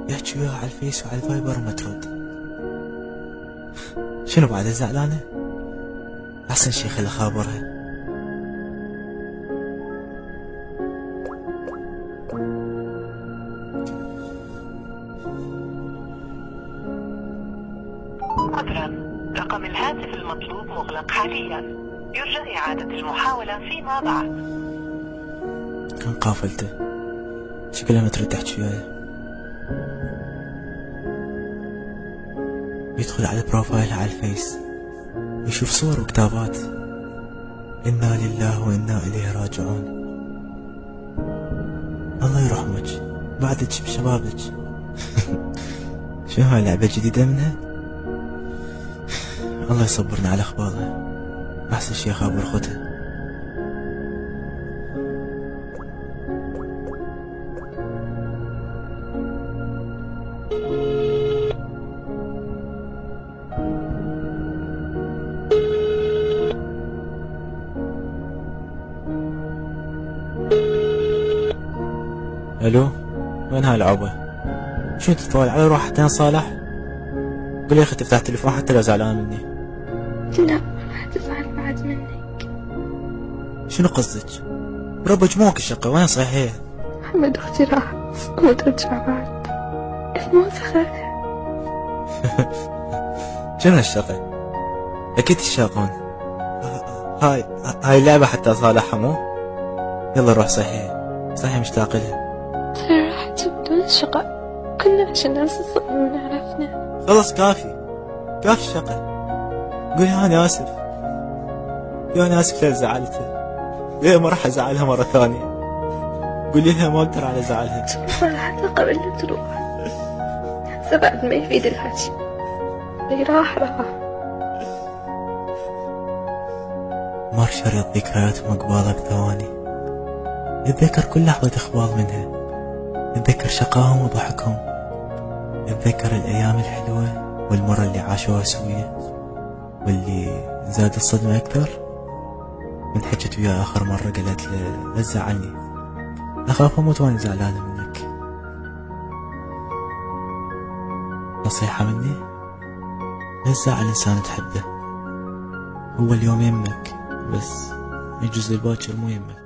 يحكي وياها على الفيس وعلى الفايبر وما ترد. شنو بعد زعلانة؟ أحسن شي خلي خابرها. عذرا، رقم الهاتف المطلوب مغلق حاليا، يرجى إعادة المحاولة فيما بعد. كان قافلته، شكلها ما ترد تحكي وياي. يدخل على بروفايلها على الفيس ويشوف صور وكتابات إنا لله وإنا إليه راجعون. الله يرحمك بعدك بشبابك. شنو هاي لعبة جديدة منها؟ الله يصبرنا على اخبارها. احسن شي خابر اخوتها. الو، وين هاي العوبة؟ شو تتطاول على روحتين صالح؟ قول يا اخي تفتح تليفون حتى لو زعلان مني. لا ما تزعل بعد منك. شنو قصدك؟ بربك موك الشقة وين صحيح؟ محمد اختي راحت وما ترجع بعد. موسخة. شنو الشقة؟ اكيد الشاقون. هاي اللعبة حتى صالحها مو؟ يلا روح صحيح مشتاق لها. ترى راحت بدون الشقة كنا عشان الناس تصدقون عرفنا. خلص كافي الشقة. قولي أنا آسف، أنا آسف لو زعلتها. ليه ما راح أزعلها مرة ثانية؟ قولي لها ما أقدر على زعلها. حتى قبل لا تروح هسه بعد ما يفيد الحكي. اللي راح مر شريط ذكرياتهم قبالك ثواني. اتذكر كل لحظة إخبار منها، اتذكر شقاهم وضحكهم، اتذكر الأيام الحلوة والمرة اللي عاشوها سوية. واللي زاد الصدمة أكثر من حكت وياه آخر مرة قالت له لا تزعلني، أخاف أموت وأنا زعلانة منك. نصيحة مني، لا تزعل إنسان تحبه. هو اليوم يمك بس يجوز الباكر مو يمك.